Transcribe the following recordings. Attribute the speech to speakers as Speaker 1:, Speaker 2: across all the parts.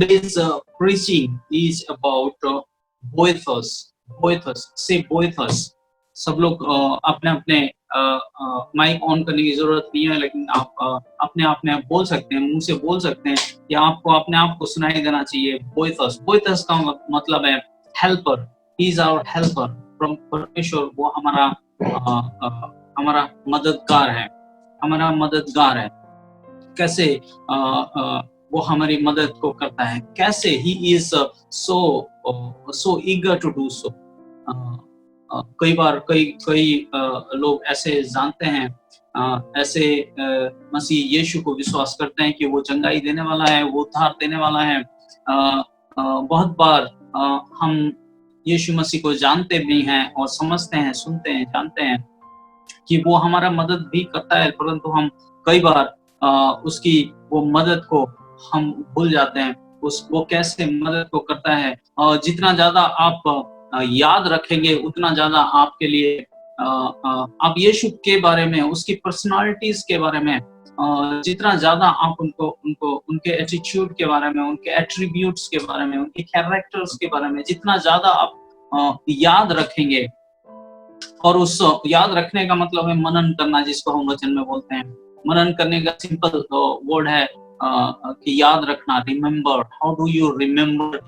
Speaker 1: today's preaching is about Boethus. Boethus, say Boethus. सब लोग अपने अपने माइक ऑन करने की जरूरत नहीं है, लेकिन आप अपने आप में बोल सकते हैं, मुंह से बोल सकते हैं, या आपको अपने आप को सुनाई देना चाहिए। बोएथस, बोएथस का मतलब है helper. He is our helper from परमेश्वर। वो हमारा मददगार है, हमारा मददगार है। कैसे वो हमारी मदद को करता है, कैसे? He is so eager to do so. कई बार कई लोग ऐसे जानते हैं, ऐसे मसीह यीशु को विश्वास करते हैं कि वो चंगाई देने वाला है, वो उद्धार देने वाला है। बहुत बार हम यीशु मसीह को जानते भी हैं और समझते हैं, सुनते हैं, जानते हैं कि वो हमारा मदद भी करता है, परंतु हम कई बार उसकी वो मदद को हम भूल जाते हैं। वो कैसे मदद को करता है, जितना ज्यादा आप याद रखेंगे उतना ज्यादा आपके लिए आप यीशु के बारे में, उसकी पर्सनालिटीज के बारे में, जितना ज्यादा आप उनको उनके एटीट्यूड के बारे में, उनके एट्रीब्यूट्स के बारे में, उनके कैरेक्टर्स के बारे में जितना ज्यादा आप याद रखेंगे, और उस याद रखने का मतलब है मनन करना, जिसको हम वचन में बोलते हैं। मनन करने का सिंपल वर्ड है कि याद रखना, remember. How do you remember?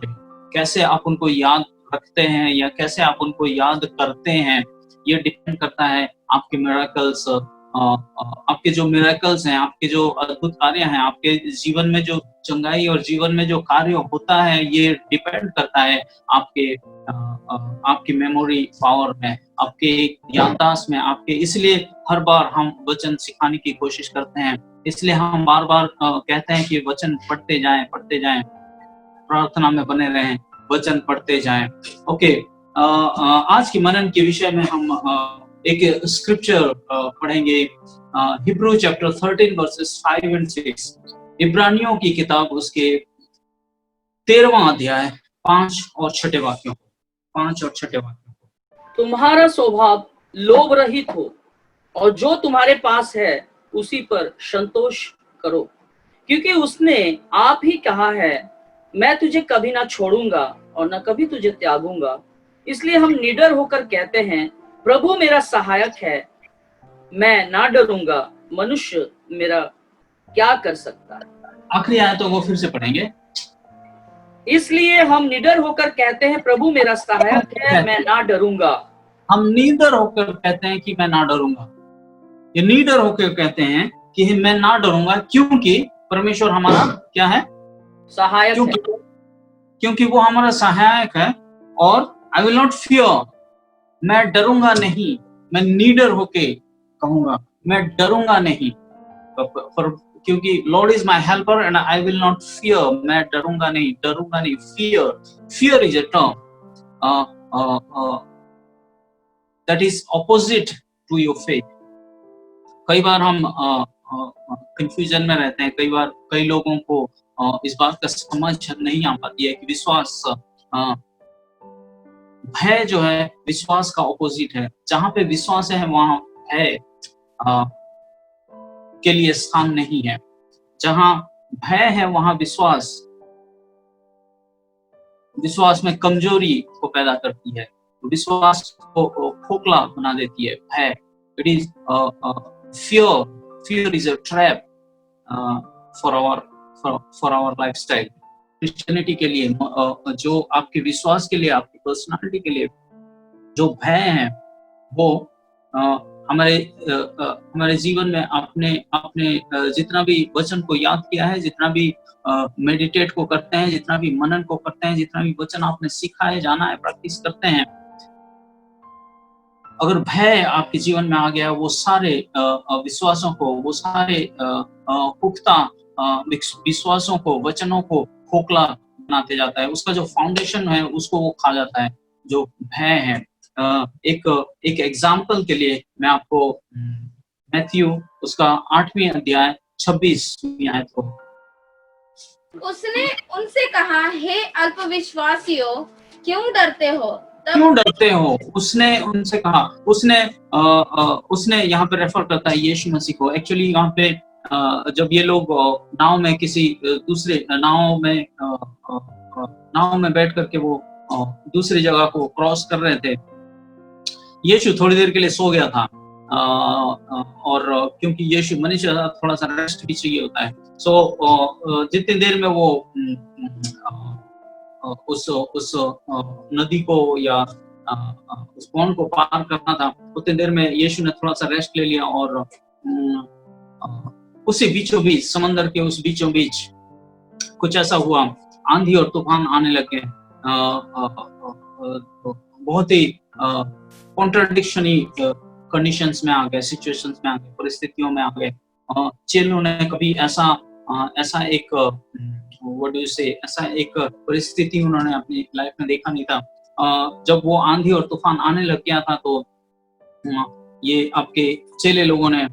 Speaker 1: कैसे आप उनको याद रखते हैं या कैसे आप उनको याद करते हैं, ये डिपेंड करता है आपके मिरेकल्स, आपके जो मिरेकल्स हैं, आपके जो अद्भुत कार्य हैं, आपके जीवन में जो चंगाई और जीवन में जो कार्य होता है, ये डिपेंड करता है आपकी मेमोरी पावर में, आपके याददाश्त में, आपके। इसलिए हर बार हम वचन सिखाने की कोशिश करते हैं, इसलिए हम बार बार कहते हैं कि वचन पढ़ते जाएं, प्रार्थना में बने रहें, वचन पढ़ते जाएं। ओके, आज की मनन के विषय में हम एक स्क्रिप्चर पढ़ेंगे, हिब्रू चैप्टर 13 वर्सेस 5 and 6। इब्रानियों की किताब उसके 13वां अध्याय 5 और 6 वाक्यों को।
Speaker 2: तुम्हारा स्वभाव लोभ रहित हो, और जो तुम्हारे पास है उसी पर संतोष करो, क्योंकि उसने आप ही कहा है, मैं तुझे कभी ना छोड़ूंगा और न कभी तुझे त्यागूंगा। इसलिए हम निडर होकर कहते हैं, प्रभु मेरा सहायक है, मैं ना डरूंगा, मनुष्य मेरा क्या कर सकता है।
Speaker 1: आखिरी आयतों को फिर से पढ़ेंगे।
Speaker 2: इसलिए हम निडर होकर कहते हैं, प्रभु मेरा सहायक है, मैं ना डरूंगा।
Speaker 1: हम निडर होकर कहते हैं कि मैं ना डरूंगा। ये निडर होकर कहते हैं कि मैं ना डरूंगा, क्योंकि परमेश्वर हमारा क्या है?
Speaker 2: सहायक है।
Speaker 1: क्योंकि वो हमारा सहायक है। और आई विल नॉट फियर, मैं डरूंगा नहीं। मैं निडर होके कहूंगा, मैं डरूंगा नहीं, क्योंकि lord is my helper and I will not fear. मैं डरूंगा नहीं। Fear is a term that is opposite to your faith. कई बार हम कंफ्यूजन में रहते हैं, कई लोगों को इस बात का समझ नहीं आ पाती है कि विश्वास, भय जो है विश्वास का ऑपोजिट है। जहां पे विश्वास है वहां भय के लिए स्थान नहीं है। जहां भय है वहां विश्वास में कमजोरी को पैदा करती है, विश्वास को खोखला बना देती है भय। It is fear is a trap for our lifestyle। Christianity के लिए, जो आपके विश्वास के लिए, आपकी पर्सनालिटी के लिए जो भय है, वो हमारे जीवन में आपने जितना भी वचन को याद किया है, जितना भी मेडिटेट को करते हैं, जितना भी मनन को करते हैं, जितना भी वचन आपने सीखा है, जाना है, प्रैक्टिस करते हैं, अगर भय आपके जीवन में आ गया, वो सारे विश्वासों को, वो सारे पुख्ता विश्वासों को, वचनों को खोखला बनाते जाता है। उसका जो फाउंडेशन है उसको वो खा जाता है, जो भय है। एक एग्जाम्पल के लिए मैं आपको मैथ्यू उसका 8वें अध्याय 26वीं आयत को।
Speaker 3: उसने उनसे कहा, हे अल्पविश्वासियों, क्यों डरते हो?
Speaker 1: उसने उनसे कहा। उसने यहाँ पे रेफर करता है यीशु मसीह को। एक्चुअली यहाँ पे जब ये लोग नाव में किसी दूसरे नाव में बैठ करके वो दूसरी जगह को क्रॉस कर रहे थे, यीशु थोड़ी देर के लिए सो गया था। और क्योंकि यीशु मनुष्य थोड़ा सा रेस्ट भी चाहिए होता है, सो जितनी देर में वो उस नदी को या उस पॉन्ड को पार करना था, उतनी देर में यीशु ने थोड़ा सा रेस्ट ले लिया और उसी बीचों बीच, समंदर के उस बीचों बीच कुछ ऐसा हुआ, आंधी और तूफान आने लगे, बहुत ही कॉन्ट्रडिक्शनी कंडीशंस में आ गए, सिचुएशंस में आ गए, परिस्थितियों में आ गए। चेलों ने कभी ऐसा एक ऐसा एक परिस्थिति उन्होंने अपनी लाइफ में देखा नहीं था। जब वो आंधी और तूफान आने लग गया था तो ये आपके चेले लोगों ने,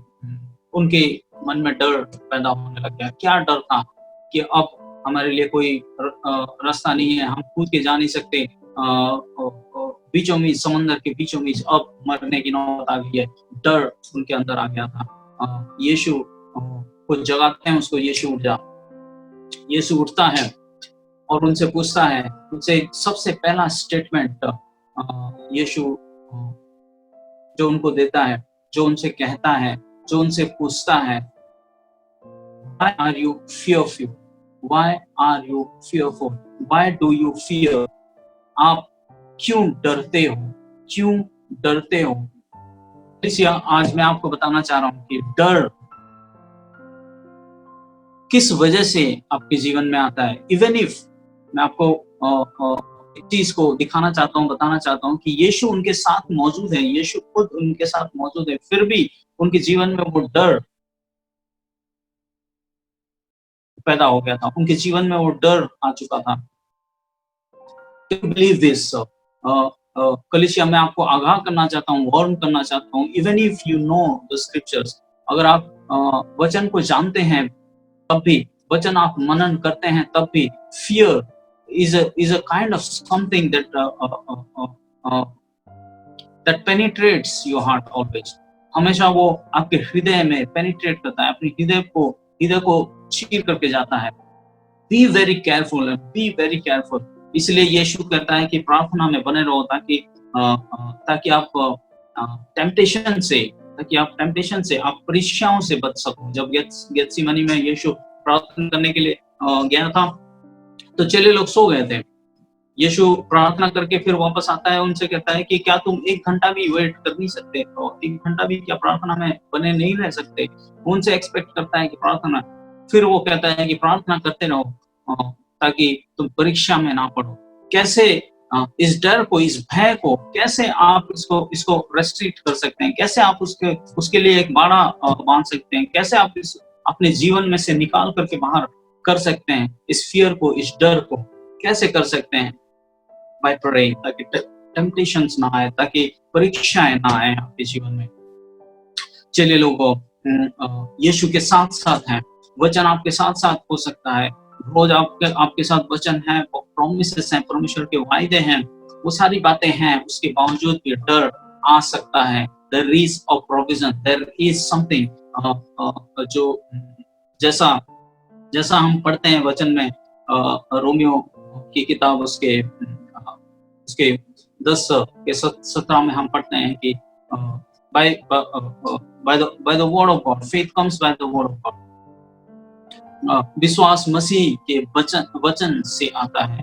Speaker 1: उनके मन में डर पैदा होने लग गया। क्या डर था कि अब हमारे लिए कोई रास्ता नहीं है, हम कूद के जा नहीं सकते, बीचों बीच, समंदर के बीचों बीच अब मरने की नौबत आ गई है। डर उनके अंदर आ गया था। यीशु को जगाते हैं, उसको यीशु उठ जा। यीशु उठता है और उनसे पूछता है, उनसे सबसे पहला स्टेटमेंट यीशु जो उनको देता है, जो उनसे कहता है, जो उनसे पूछता है, Why are you fearful? Why are you fearful? Why do you fear? आप क्यों डरते हो? क्यों डरते हो? इसलिए आज मैं आपको बताना चाह रहा हूं कि डर किस वजह से आपके जीवन में आता है। इवन इफ मैं आपको एक चीज को दिखाना चाहता हूँ, बताना चाहता हूँ कि यीशु उनके साथ मौजूद है, यीशु खुद उनके साथ मौजूद है, फिर भी उनके जीवन में वो डर पैदा हो गया था, उनके जीवन में वो डर आ चुका था। Believe this. कलीसिया मैं आपको आगाह करना चाहता हूँ, वार्न करना चाहता हूँ, even if you know the scriptures, अगर आप वचन को जानते हैं तब भी, वचन आप मनन करते हैं तब भी, fear is a kind of something that penetrates your heart always. हमेशा वो आपके हृदय में पेनिट्रेट करता है, अपने हृदय को चीर करके जाता है। Be very careful and be very careful. इसलिए यीशु कहता है कि प्रार्थना में बने रहो ताकि आप टेम्पटेशन से, आप परीक्षाओं से बच सको। जब गेत्सेमनी में यीशु प्रार्थना करने के लिए गया था तो चेले लोग सो गए थे। यीशु प्रार्थना करके फिर वापस आता है, उनसे कहता है कि क्या तुम 1 घंटा भी वेट कर नहीं सकते, तो 1 घंटा भी क्या प्रार्थना में बने नहीं रह सकते? उनसे एक्सपेक्ट करता है कि प्रार्थना, फिर वो कहता है कि प्रार्थना करते रहो ताकि तुम परीक्षा में ना पड़ो। कैसे इस डर को, इस भय को कैसे आप इसको रेस्ट्रिक्ट कर सकते हैं? कैसे आप उसके लिए एक बाड़ा बांध सकते हैं? कैसे आप अपने जीवन में से निकाल करके बाहर कर सकते हैं? इस फियर को, इस डर को कैसे कर सकते हैं? बाय प्रेइंग, ताकि टेम्पटेशंस ना आए, ताकि परीक्षाएं ना आए आपके जीवन में। चलिए लोगों, यीशु के साथ साथ हैं, वचन आपके साथ साथ हो सकता है, रोज आपके साथ वचन है, प्रॉमिसेस हैं, परमेश्वर के वायदे हैं, वो सारी बातें हैं, उसके बावजूद भी डर आ सकता है। There is a provision, there is something जो जैसा हम पढ़ते हैं वचन में, रोमियो की किताब उसके 10:17 में हम पढ़ते हैं कि by the word of God, faith comes by the word of God. विश्वास मसीह के वचन से आता है।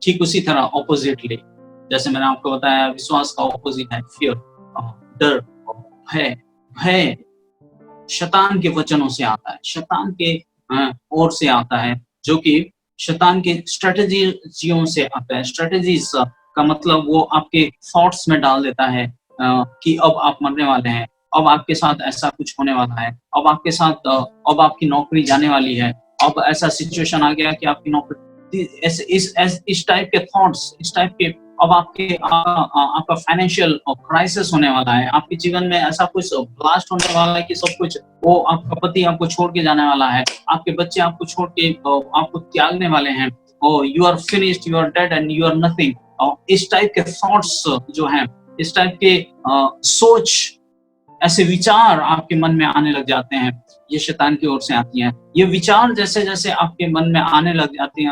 Speaker 1: ठीक उसी तरह ऑपोजिटली, जैसे मैंने आपको बताया, विश्वास का ऑपोजिट है फियर, डर, भय शैतान के वचनों से आता है, शैतान के ओर से आता है, जो कि शैतान के स्ट्रेटजीयों से आता है। स्ट्रेटजीज का मतलब वो आपके थॉट्स में डाल देता है कि अब आप मरने वाले हैं, अब आपके साथ ऐसा कुछ होने वाला है, अब आपकी नौकरी जाने वाली है, अब ऐसा सिचुएशन आ गया कि आपकी नौकरी, इस टाइप के थॉट्स, इस टाइप के, अब आपका फाइनेंशियल क्राइसिस होने वाला है, आपके जीवन में ऐसा कुछ ब्लास्ट होने वाला है कि सब कुछ, वो आपका पति आपको छोड़ के जाने वाला है, आपके बच्चे आपको छोड़ के आपको त्यागने वाले हैं, और you are finished, you are dead and you are nothing. इस टाइप के थॉट्स जो हैं, इस टाइप के सोच ऐसे विचार आपके मन में आने लग जाते हैं, ये शैतान की ओर से आती हैं। ये विचार जैसे-जैसे आपके मन में आने लग जाती हैं,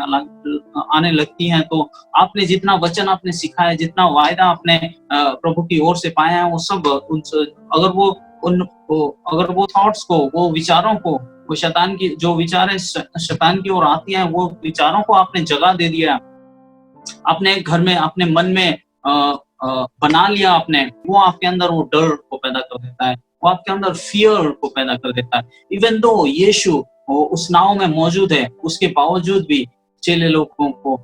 Speaker 1: आने लगती हैं, तो आपने जितना वचन आपने सीखा है, जितना वायदा आपने प्रभु की ओर से पाया है, वो सब अगर वो थॉट्स को, वो विचारों को, वो शैतान की जो विचार है शैतान की ओर आती हैं, वो विचारों को आपने जगह दे दिया, अपने घर में, अपने मन में बना लिया आपने, वो आपके अंदर वो डर को पैदा कर देता है, वो आपके अंदर फियर को पैदा कर देता है। इवन दो यीशु उस नाव में मौजूद है, उसके बावजूद भी चेले लोगों को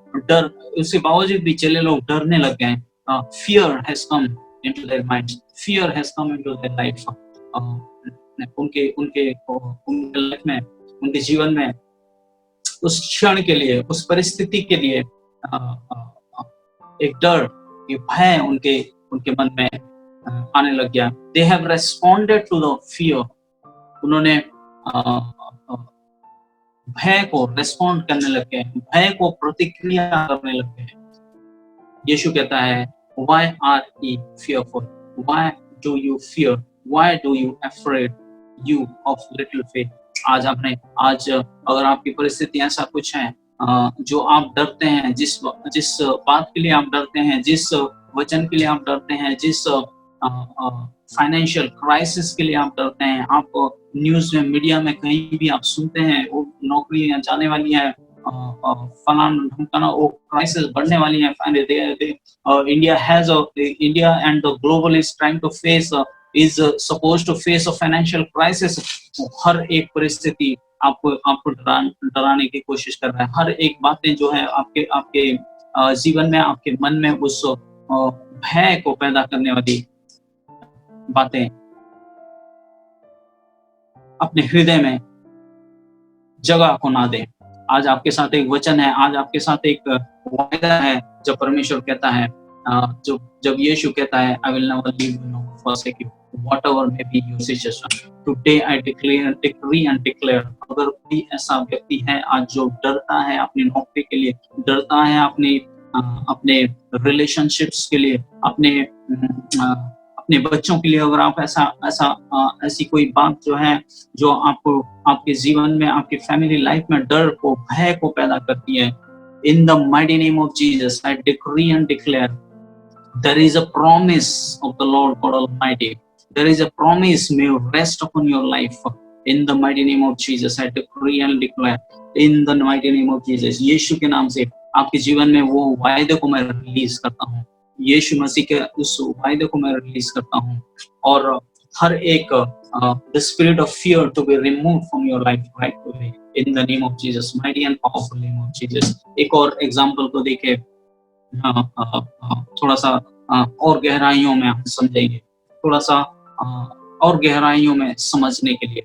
Speaker 1: उसके बावजूद भी चेले लोग डरने लग गए। Fear has come into their minds, fear has come into their life. उनके लाइफ में, उनके जीवन में उस क्षण के लिए, उस परिस्थिति के लिए एक डर, ये भय उनके मन में आने लग गया। They have responded to the fear. उन्होंने भय को रेस्पॉन्ड करने लग गए, भय को प्रतिक्रिया करने लग गए। यीशु कहता है, Why are ye fearful? Why do you fear? Why do you afraid, you of little faith? आज अगर आपकी परिस्थिति ऐसा कुछ है जो आप डरते हैं, जिस बात के लिए आप डरते हैं, जिस वचन के लिए आप डरते हैं, जिस फाइनेंशियल क्राइसिस के लिए आप डरते हैं, आप न्यूज में, मीडिया में कहीं भी आप सुनते हैं वो नौकरियां जाने वाली हैं, फलाना ढमकाना, वो क्राइसिस बढ़ने वाली है, India and the global is trying to face is supposed to face a financial crisis. हर एक परिस्थिति आपको डराने की कोशिश कर रहा है। हर एक बातें जो है आपके जीवन में, आपके मन में उस भय को पैदा करने वाली बातें अपने हृदय में जगह को ना दें। आज आपके साथ एक वचन है, आज आपके साथ एक वायदा है, जब परमेश्वर कहता है, जब यीशु कहता है, I will never leave you nor forsake you, whatever may be your situation. Today I decree and declare, अगर कोई ऐसा व्यक्ति है आज जो डरता है अपनी नौकरी के लिए, डरता है अपने रिलेशनशिप्स के लिए, अपने बच्चों के लिए, अगर आप ऐसी कोई बात जो है जो आपको आपके जीवन में, आपकी फैमिली लाइफ में डर को, भय को पैदा करती है, in the mighty name of Jesus I decree and declare, there is a promise of the Lord God Almighty, there is a promise may rest upon your life in the mighty name of Jesus I decree and declare, in the mighty name of Jesus, यीशु के नाम से आपके जीवन में वो वायदे को मैं रिलीज करता हूँ, यीशु मसीह के उस वायदे को मैं रिलीज करता हूँ, और हर एक the spirit of fear to be removed from your life right away in the name of Jesus, mighty and powerful name of Jesus। एक और एग्जाम्पल को देखे थोड़ा सा और गहराइयों में हम समझेंगे, थोड़ा सा और गहराइयों में समझने के लिए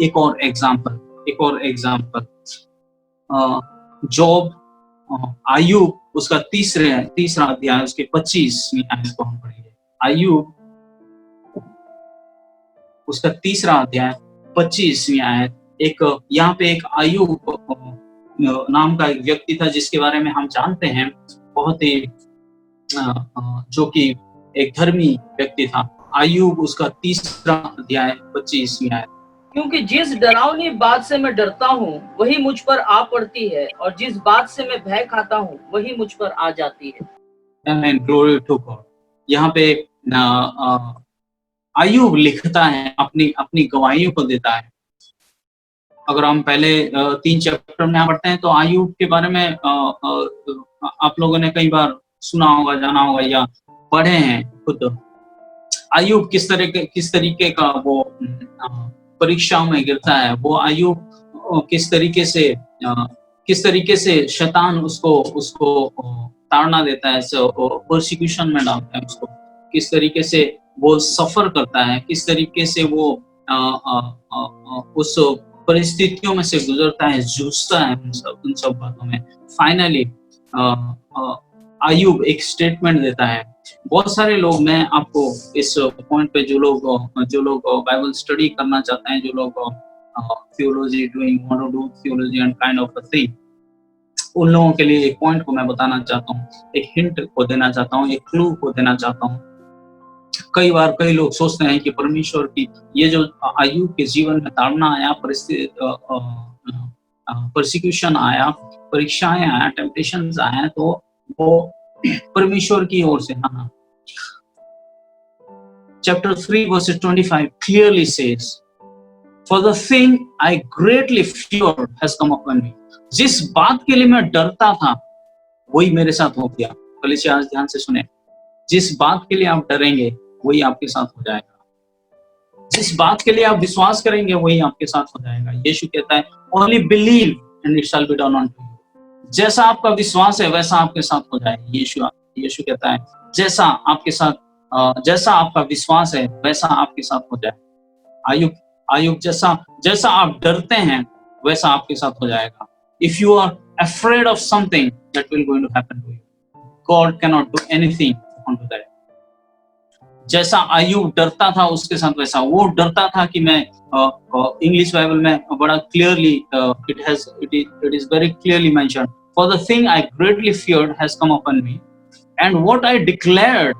Speaker 1: एक और एग्जाम्पल जॉब, आयुब, उसका तीसरा अध्याय, उसके 25वीं आयत को हम पढ़ेंगे। आयुब, उसका तीसरा अध्याय 25वीं आयत। यहाँ पे एक आयुब नाम का एक व्यक्ति था जिसके बारे में हम जानते हैं, बहुत ही जो कि एक धर्मी व्यक्ति था। आयुब, उसका तीसरा अध्याय 25वीं आयत।
Speaker 2: क्योंकि जिस डरावनी बात से मैं डरता हूँ वही मुझ पर आ पड़ती है, और जिस बात से मैं भय खाता हूँ वही मुझ पर आ जाती है।
Speaker 1: Amen, glory to God। यहाँ पे आयुब लिखता है, अपनी गवाहियों को देता है। अगर हम पहले 3 चैप्टर में पढ़ते हैं तो आयुब के बारे में आप लोगों ने कई बार सुना होगा, जाना होगा या पढ़े हैं खुद। आयुब किस तरीके का वो परीक्षाओं में गिरता है, वो आयुब किस तरीके से शैतान उसको ताड़ना देता है, परसिक्यूशन में डालता है उसको, किस तरीके से वो सफर करता है, किस तरीके से वो उस परिस्थितियों में से गुजरता है, जूझता है उन सब बातों में। फाइनली आयुब एक स्टेटमेंट देता है। बहुत सारे लोग, मैं आपको इस पॉइंट पे जो लोग बाइबल स्टडी करना चाहते हैं, जो लोग theology want to do theology and kind of a thing, उन लोगों के लिए एक पॉइंट को मैं बताना चाहता हूँ, एक हिंट को देना चाहता हूँ, एक क्लू को देना चाहता हूँ। कई बार कई लोग सोचते हैं कि परमेश्वर की ये जो अय्यूब के जीवन में ताड़ना आया, परसिक्यूशन आया, परीक्षाएं आया, टेम्पटेशंस आया, तो वो परमेश्वर की ओर से। हाँ, chapter 3 verse 25 clearly says, for the thing I greatly feared has come upon me. जिस बात के लिए मैं डरता था वही मेरे साथ हो गया। कलीसिया आज ध्यान से सुने, जिस बात के लिए आप डरेंगे वही आपके साथ हो जाएगा, जिस बात के लिए आप विश्वास करेंगे वही आपके साथ हो जाएगा। यीशु कहता है only believe and it shall be done unto you। जैसा आपका विश्वास है वैसा आपके साथ हो जाएगा। यीशु कहता है जैसा आपके साथ जैसा आपका विश्वास है वैसा आपके साथ हो जाए। आयुब जैसा आप डरते हैं वैसा आपके साथ हो जाएगा। If you are afraid of something, that will going to happen to you. God cannot do anything onto that. जैसा आयुब डरता था उसके साथ वैसा वो डरता था कि मैं इंग्लिश बाइबल में बड़ा clearly it is very clearly mentioned, for the thing I greatly feared has come upon me and what I declared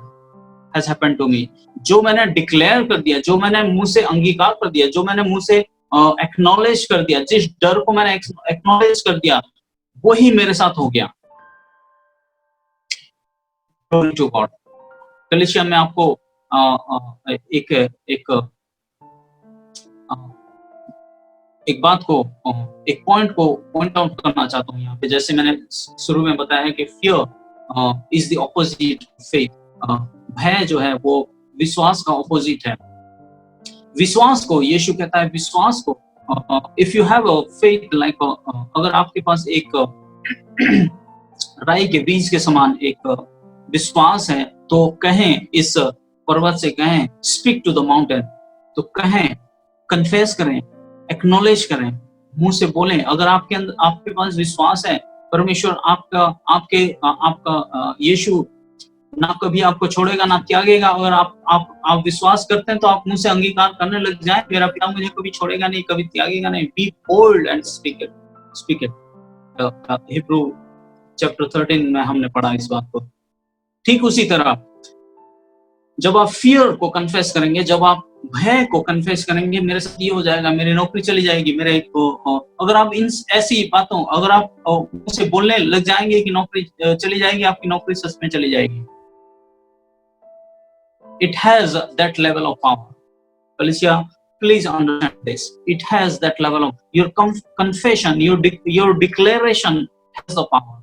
Speaker 1: has happened to me। जो मैंने डिक्लेयर कर दिया, जो मैंने मुंह से अंगीकार कर दिया, जो मैंने मुंह से एक्नॉलेज कर दिया, जिस डर को मैंने एक्नॉलेज कर दिया वही मेरे साथ हो गया। Glory to God। कलीसिया में आपको एक बात को, एक पॉइंट को पॉइंट आउट करना चाहता हूँ यहाँ पे। जैसे मैंने शुरू में बताया कि fear is the opposite faith. भय जो है वो विश्वास का ऑपोजिट है। विश्वास को यीशु कहता है, विश्वास को if you have a faith like, अगर आपके पास एक राई के बीज के समान एक विश्वास है तो कहें, इस पर्वत से कहें स्पीक टू द माउंटेन, तो कहें, कन्फेस करें, एक्नॉलेज करें, मुंह से बोलें। अगर आपके अंदर आपके पास विश्वास है, परमेश्वर आपका यीशु ना कभी आपको छोड़ेगा ना त्यागेगा। अगर आप विश्वास करते हैं तो आप मुंह से अंगीकार करने लग जाएं, मेरा पिता मुझे कभी छोड़ेगा नहीं, कभी त्यागेगा नहीं। Be bold and speak it. Hebrew chapter 13 में हमने पढ़ा इस बात को। ठीक उसी तरह जब आप फियर को कन्फेस करेंगे, जब आप भय को कन्फेस करेंगे, मेरे साथ ये हो जाएगा, मेरी नौकरी चली जाएगी, मेरे अगर आप इन ऐसी बातों, अगर आप मुंह से बोलने लग जाएंगे कि नौकरी चली जाएगी, आपकी नौकरी सच में चली जाएगी। It has that level of power. Felicia, please understand this. It has that level of your confession, your declaration has the power.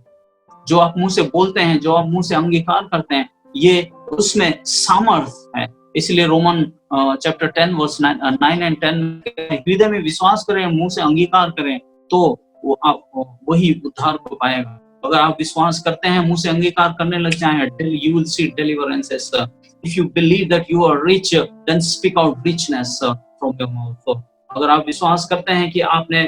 Speaker 1: जो आप मुंह से बोलते हैं, जो आप मुंह से अंगीकार करते हैं, ये उसमें सामर्थ है। इसलिए रोमन चैप्टर 10 वर्स 9 एंड 10 हृदय में विश्वास करें, मुंह से अंगीकार करें तो वही उद्धार को पाएगा। अगर आप विश्वास करते हैं, मुंह से अंगीकार करने लग जाएं, you will see deliverances। If you believe that you are rich, then speak out richness from your mouth। अगर आप विश्वास करते हैं कि अपने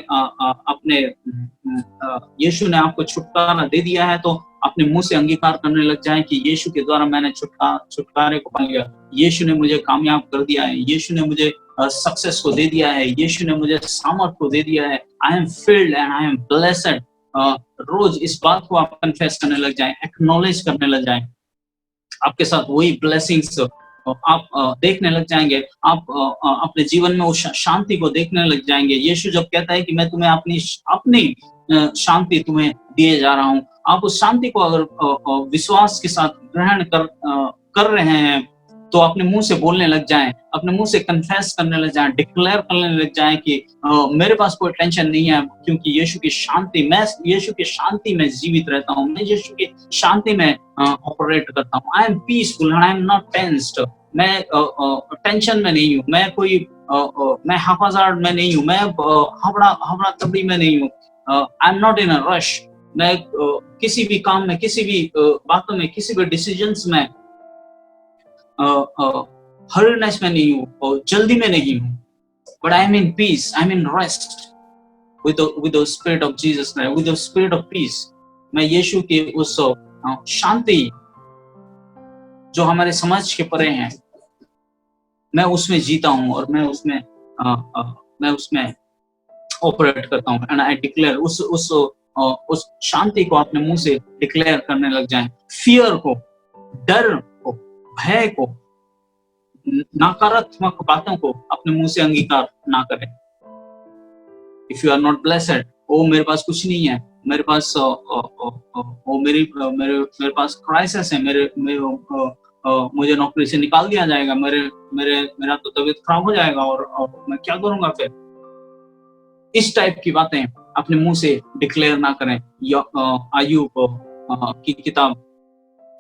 Speaker 1: यीशु ने आपको छुटकारा दे दिया है, तो अपने मुंह से अंगीकार करने लग जाएं कि यीशु के द्वारा मैंने छुटकारे को पा लिया, यीशु ने मुझे कामयाब कर दिया है, यीशु ने मुझे सक्सेस को दे दिया है, यीशु ने मुझे सामर्थ को दे दिया है। I am filled and I am blessed. रोज इस बात को आप कन्फेस करने लग जाएं, एक्नॉलेज करने लग जाएं, आपके साथ वही ब्लेसिंग्स आप देखने लग जाएंगे। आप अपने जीवन में उस शांति को देखने लग जाएंगे। यीशु जब कहता है कि मैं तुम्हें अपनी शांति तुम्हें दिए जा रहा हूँ, आप उस शांति को अगर विश्वास के साथ ग्रहण कर रहे हैं तो अपने मुंह से बोलने लग जाएं, अपने मुंह से कन्फेस करने लग जाएं, डिक्लेयर करने लग जाएं कि मेरे पास कोई टेंशन नहीं है, क्योंकि यीशु की शांति, मैं यीशु की शांति में जीवित रहता हूँ, मैं यीशु की शांति में ऑपरेट करता हूँ। I am peaceful and I am not tensed. मैं टेंशन में नहीं हूँ, मैं हाफाजार्ड में नहीं हूँ, मैं हबड़ा तबड़ी में नहीं हूँ। I am not in a rush. मैं किसी भी काम में, किसी भी बातों में, किसी भी डिसीजंस में हरीनेस में नहीं हूँ और जल्दी में नहीं हूँ। But I am in peace, I am in rest with the spirit of Jesus Christ, with the spirit of peace। मैं यीशु के उस शांति जो हमारे समझ के परे हैं, मैं उसमें जीता हूँ और मैं उसमें ऑपरेट करता हूँ। एंड आई डिक्लेयर, उस शांति को अपने मुंह से डिक्लेयर करने लग जाएं। फियर को, डर को, भय को नकारात्मक बातों को अपने मुंह से अंगीकार ना करें। If you are not blessed, ओ मेरे पास कुछ नहीं है, मेरे पास मेरे पास क्राइसिस है, मुझे नौकरी से निकाल दिया जाएगा, मेरा तो तबीयत खराब हो जाएगा और मैं क्या करूंगा फिर। इस टाइप की बातें अपने मुंह से डिक्लेयर ना करें। अय्यूब की किताब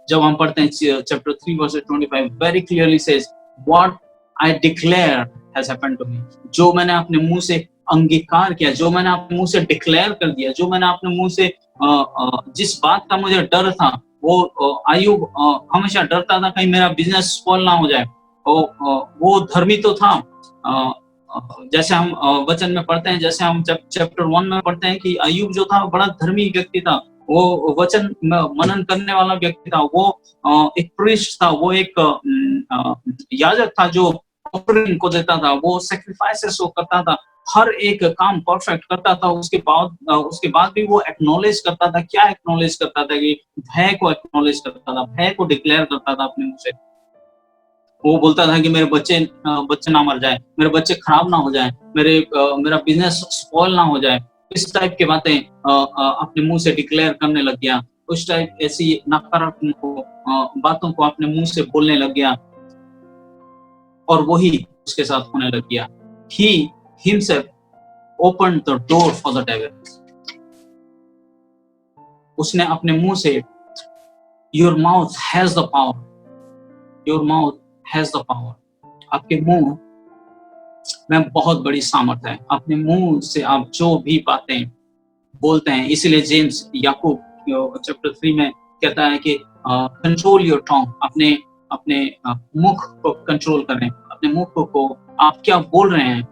Speaker 1: जब हम पढ़ते हैं chapter 3 verse 25 very clearly says what I declare has happened to me. जो मैंने अपने मुंह से अंगीकार किया, जो मैंने अपने मुंह से डिक्लेयर कर दिया, जो मैंने अपने मुंह से जिस बात का मुझे डर था, वो अय्यूब हमेशा डरता था कहीं मेरा बिजनेस स्पॉइल ना हो जाए। वो धर्मी तो था, जैसे हम वचन में पढ़ते हैं, जैसे हम चैप्टर 1 में पढ़ते हैं कि अय्यूब जो था बड़ा धर्मी व्यक्ति था, वो वचन मनन करने वाला व्यक्ति था, वो एक प्रीस्ट था, वो एक याजक था जो ऑफरिंग को देता था, वो सैक्रिफाइसेस को करता था, हर एक काम परफेक्ट करता था। उसके बाद भी वो एक्नॉलेज करता था, क्या एक्नॉलेज करता था कि भय को एक्नॉलेज करता था, भय को डिक्लेयर करता था अपने मुंह से। वो बोलता था कि मेरे बच्चे ना मर जाए, मेरे बच्चे खराब ना हो जाए, मेरा बिजनेस स्पॉइल ना हो जाए। इस टाइप की बातें अपने मुंह से डिक्लेयर करने लग गया, उस टाइप ऐसी नकारात्मक बातों को अपने मुंह से बोलने लग गया, और वही उसके साथ होने लग गया। He himself opened the door for the devil. उसने अपने मुंह से your mouth has the power, your mouth has the power. आपके मुंह में बहुत बड़ी सामर्थ है, अपने मुंह से आप जो भी बातें बोलते हैं। इसीलिए जेम्स याकूब चैप्टर 3 में कहता है कि कंट्रोल योर टंग, अपने मुख को कंट्रोल करें, अपने मुख को आप क्या बोल रहे हैं,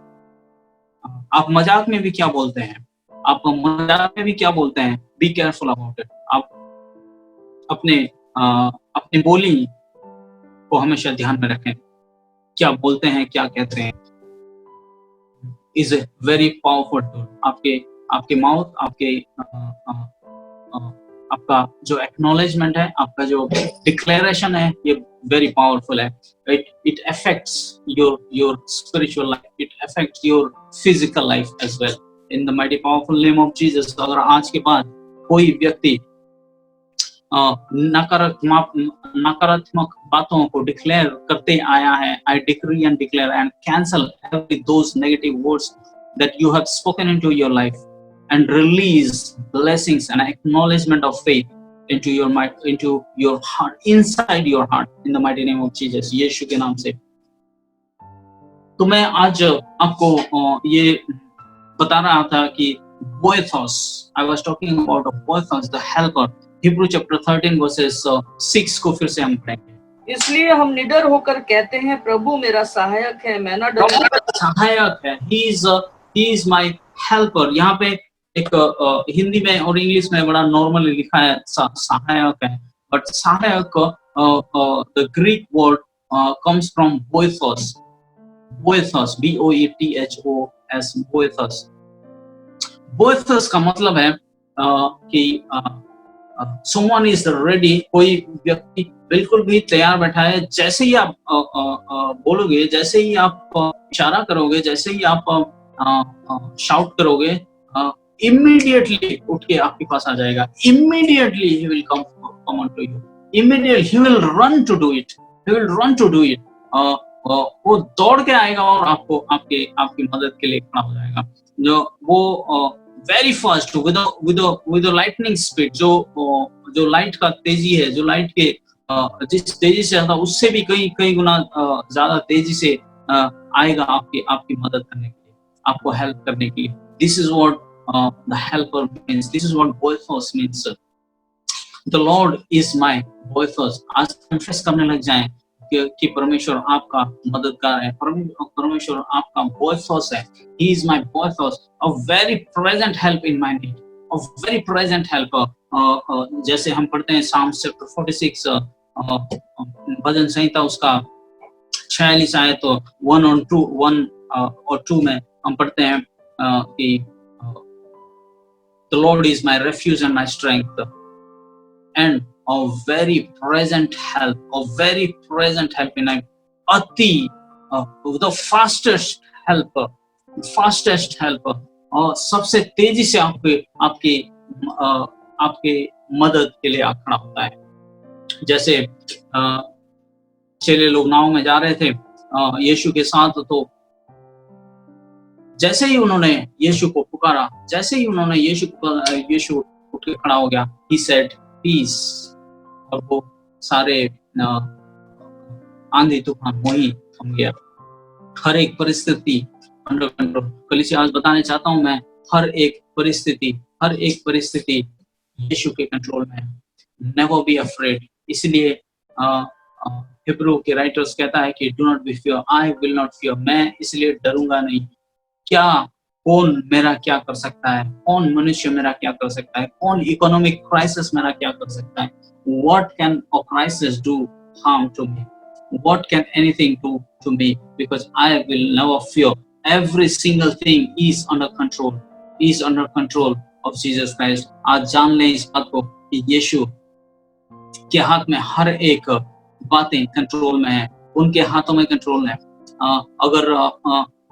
Speaker 1: आप मजाक में भी क्या बोलते हैं, आप मजाक में भी क्या बोलते हैं, बी केयरफुल अबाउट इट। आप अपने बोली को हमेशा ध्यान में रखें, क्या बोलते हैं, क्या कहते हैं। Is a very powerful tool. आपके माउथ, आपका जो एक्नॉलेजमेंट है, आपका जो डिक्लेरेशन है, ये वेरी पावरफुल है। It affects your spiritual life, it affects your physical life as well. In the mighty powerful name of Jesus, अगर आज के बाद कोई व्यक्ति नकारात्मक बातों को डिक्लेयर करते आया है, I decree and declare and cancel every those negative words that you have spoken into your life, and release blessings and acknowledgement of faith into your mind, into your heart, inside your heart, in the mighty name of Jesus, यीशु के नाम से। तो मैं आज आपको ये बता रहा था कि Boethos, I was talking about Boethos, the helper. Hebrew chapter 13 verses 6 को फिर से हम पढ़ेंगे।
Speaker 2: इसलिए हम निडर होकर कहते हैं, प्रभु मेरा सहायक है, मैं न डरूंगा।
Speaker 1: सहायक है, he is my helper। यहाँ पे एक हिंदी में और इंग्लिश में बड़ा नॉर्मली लिखा है सहायक है, बट सहायक the Greek word comes from Boethos, B-O-E-T-H-O-S, Boethos। Boethos का मतलब है कि someone is ready, कोई व्यक्ति बिल्कुल भी तैयार बैठा है। जैसे ही आप बोलोगे, जैसे ही आप इशारा करोगे, जैसे ही आप शाउट करोगे, इमीडिएटली उठ के आपके पास आ जाएगा। Immediately he will come unto you, immediately he will run to do it, वो दौड़ के आएगा और आपकी मदद के लिए खड़ा हो जाएगा। जो वो very fast with a lightning speed, जो लाइट का तेजी है, जो लाइट के जिस तेजी से आता उससे भी कई गुना ज्यादा तेजी से आएगा आपकी मदद करने के लिए, आपको हेल्प करने के लिए। This is what the helper means. This is what Boethos means. The Lord is my Boethos. आज कन्फेस करने लग जाएं कि परमेश्वर आपका मददगार है, परमेश्वर आपका Boethos है। He is my Boethos, a very present help in my need, a very present helper। जैसे हम पढ़ते हैं Psalms chapter 46, भजन संहिता उसका 46 आयत 1 और 2 में हम पढ़ते हैं कि The Lord is my refuge and my strength and a very present help in my अति द फास्टेस्ट हेल्प और सबसे तेजी से आपके मदद के लिए खड़ा होता है। जैसे चेले लोग नाव में जा रहे थे यीशु के साथ, तो जैसे ही उन्होंने यीशु को पुकारा, जैसे ही उन्होंने यीशु उठ के खड़ा हो गया, he said peace, और वो सारे आंधी तूफान वही थम गया। हर एक परिस्थिति अंडर कंट्रोल। कलीसिया आज बताने चाहता हूं मैं, हर एक परिस्थिति यीशु के कंट्रोल में है। Never be afraid. इसलिए हिब्रू के राइटर्स कहता है कि do not be fear, I will not fear, मैं इसलिए डरूंगा नहीं। कौन मेरा क्या कर सकता है, कौन मनुष्य मेरा क्या कर सकता है, कौन इकोनॉमिक क्राइसिस मेरा क्या कर सकता है। What can a crisis do harm to me? What can anything do to me? Because I will never fear. Every single thing is under control of Jesus Christ. आज जान लें इस बात को कि यीशु के हाथ में हर एक बातें कंट्रोल में है, उनके हाथों में कंट्रोल है।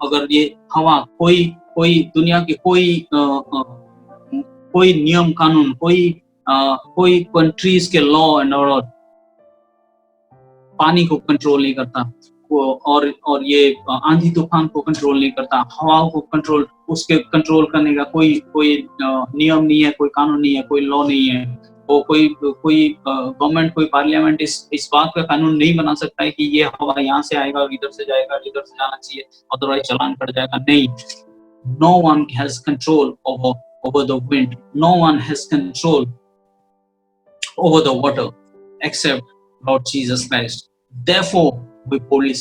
Speaker 1: अगर ये हवा, कोई दुनिया की कोई नियम कानून, कोई कंट्रीज के लॉ एंड ऑर्डर पानी को कंट्रोल नहीं करता, और ये आंधी तूफान को कंट्रोल नहीं करता, हवाओं को उसके कंट्रोल करने का कोई नियम नहीं है, कोई कानून नहीं है, कोई लॉ नहीं है। वो कोई गवर्नमेंट, कोई पार्लियामेंट इस बात का कानून नहीं बना सकता है कि ये हवा यहाँ से आएगा, इधर से जाएगा, इधर से जाना चाहिए, अदरवाइज चालान कट जाएगा। नहीं, no one has control over the wind, no one has control over the water except Lord Jesus Christ. Therefore we boldly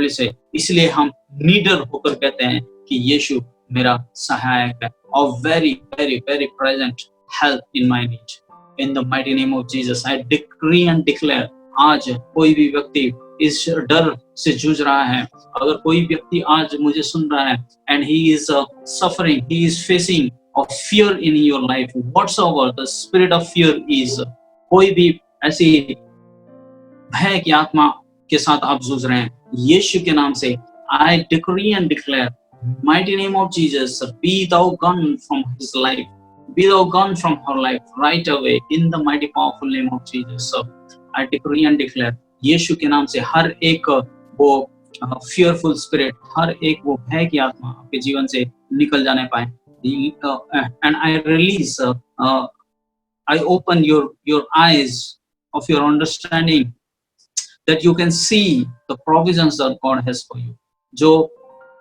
Speaker 1: say, इसलिए हम निडर होकर कहते हैं कि यीशु मेरा सहायक है, और very very very present help in my need. In the mighty name of Jesus, I decree and declare, आज कोई भी व्यक्ति इस डर से जूझ रहा है, अगर कोई व्यक्ति आज मुझे सुन रहा है and he is suffering, he is facing a fear in your life, whatsoever the spirit of fear is, कोई भी ऐसी भय की आत्मा के साथ आप जूझ रहे हैं, यीशु के नाम से I decree and declare, mighty name of Jesus, be thou gone from his life, be thou gone from her life right away in the mighty powerful name of Jesus. So I decree and declare, यीशु के नाम से हर एक वो fearful spirit, हर एक वो भय की आत्मा आपके जीवन से निकल जाने पाए। And I release, I open your eyes of your understanding that you can see the provisions that God has for you. जो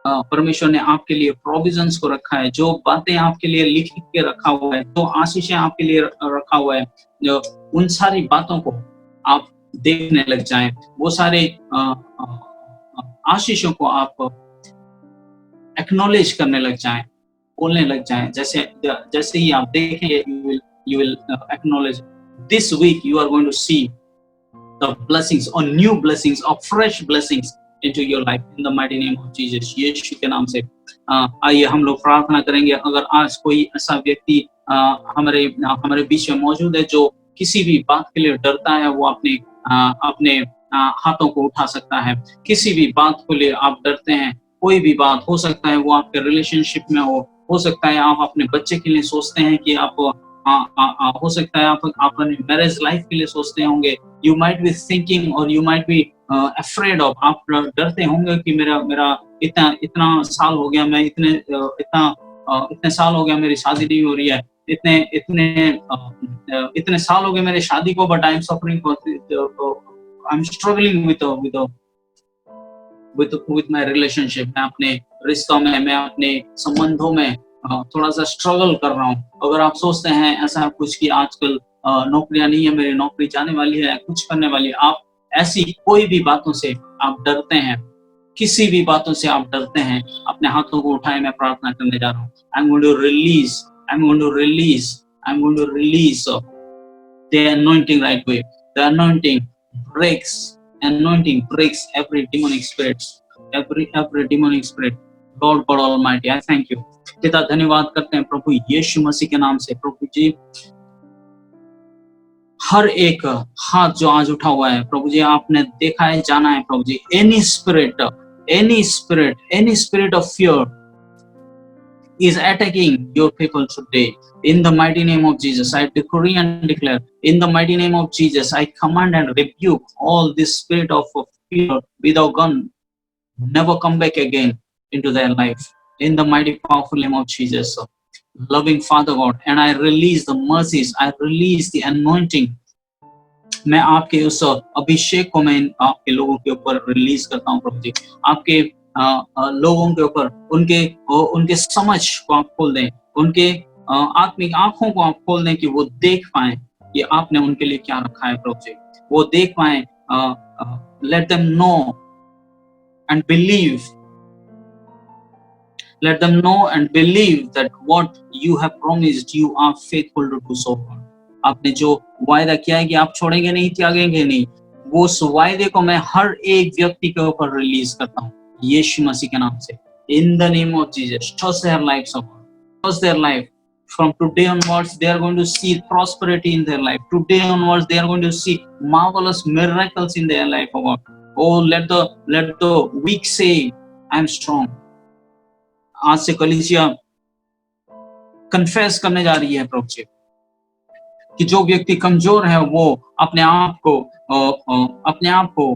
Speaker 1: परमेश्वर ने आपके लिए प्रोविजंस को रखा है, जो बातें आपके लिए लिख के रखा हुआ है, जो आशीषें आपके लिए रखा हुआ है, जो उन सारी बातों को आप देखने लग जाएं, वो सारे आशीषों को आप एक्नॉलेज करने लग जाएं, बोलने लग जाएं। जैसे ही आप देखेंगे, you will acknowledge. This week you are going to see the blessings, or new blessings, or fresh blessings into your life in the mighty name of Jesus. यीशु के नाम से आइए हम लोग प्रार्थना करेंगे। अगर आज कोई ऐसा व्यक्ति हमारे बीच में मौजूद है जो किसी भी बात के लिए डरता है, वो अपने हाथों को उठा सकता है। किसी भी बात को लिए आप डरते हैं, कोई भी बात हो सकता है, वो आपके रिलेशनशिप में हो सकता है आप अपने बच्चे के लिए सोचते हैं कि आप हो सकता है आप अपने मैरिज लाइफ के लिए सोचते होंगे। यू माइट बी थिंकिंग और you might be afraid of, आप डरते होंगे कि मेरा इतना साल हो गया, मैं इतने साल हो गया मेरी शादी नहीं हो रही है, इतने साल हो गए मेरी शादी को, but I am suffering, I am struggling with my relationship. मैं अपने रिश्तों में, मैं अपने संबंधों में थोड़ा सा स्ट्रगल कर रहा हूँ। अगर आप सोचते हैं ऐसा कुछ कि आजकल नौकरियां नहीं है, मेरी नौकरी जाने वाली है, कुछ करने वाली है, आप ऐसी कोई भी बातों से आप डरते हैं, किसी भी बातों से आप डरते हैं, अपने हाथों को उठाए, मैं प्रार्थना करने जा रहा हूँ। I'm going to release the anointing right way. The anointing breaks every demonic spirit, every demonic spirit. Lord God Almighty, I thank you. पिता धन्यवाद करते हैं प्रभु यीशु मसीह के नाम से। प्रभु जी हर एक हाथ जो आज उठा हुआ है प्रभु जी, आपने देखा है, जाना है प्रभु जी, any spirit of fear is attacking your people today. In the mighty name of Jesus, I decree and declare, in the mighty name of Jesus, I command and rebuke all this spirit of fear without gun, never come back again into their life. In the mighty powerful name of Jesus, loving Father God, and I release the mercies, I release the anointing. मैं आपके उस अभिषेक को मैं आपके लोगों के ऊपर release करता हूँ प्रभु जी। आपके लोगों के ऊपर उनके समझ को आप खोल दें, उनके आत्मिक आंखों को आप खोल दें कि वो देख पाए कि आपने उनके लिए क्या रखा है प्रभु जी। वो देख पाए, let them know and believe, let them know and believe that what you have promised, you are faithful to do so. आपने जो वायदा किया है कि आप छोड़ेंगे नहीं, त्यागेंगे नहीं, वो उस वायदे को मैं हर एक व्यक्ति के ऊपर रिलीज करता हूँ यीशु मसीह के नाम से। In the name of Jesus, touch their lives, touch their life. From today onwards, they are going to see prosperity in their life. Today onwards, they are going to see marvelous miracles in their life, oh God. Oh, let the weak say, I am strong. आज से कलीसिया confess करने जा रही है प्रभु जी कि जो व्यक्ति कमजोर है वो अपने आप को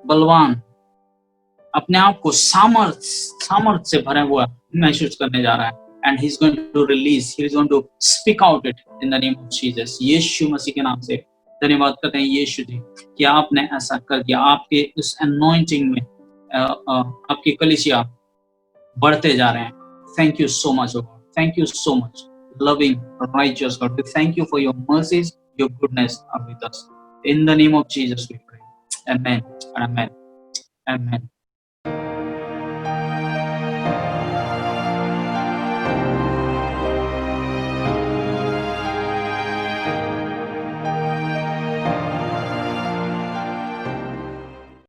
Speaker 1: बलवान, अपने आप को सामर्थ से भरा हुआ महसूस करने जा रहा है। And he's going to release, he is going to speak out it in the name of Jesus. यीशु मसीह के नाम से धन्यवाद करते हैं यीशु जी कि आपने ऐसा कर दिया। आपके उस anointing में आपकी कलीसिया बढ़ते जा रहे हैं। Thank you so much, oh God. Thank you so much, loving, righteous God. We thank you for your mercies, your goodness are with us. In the name of Jesus we pray. Amen. Amen. Amen.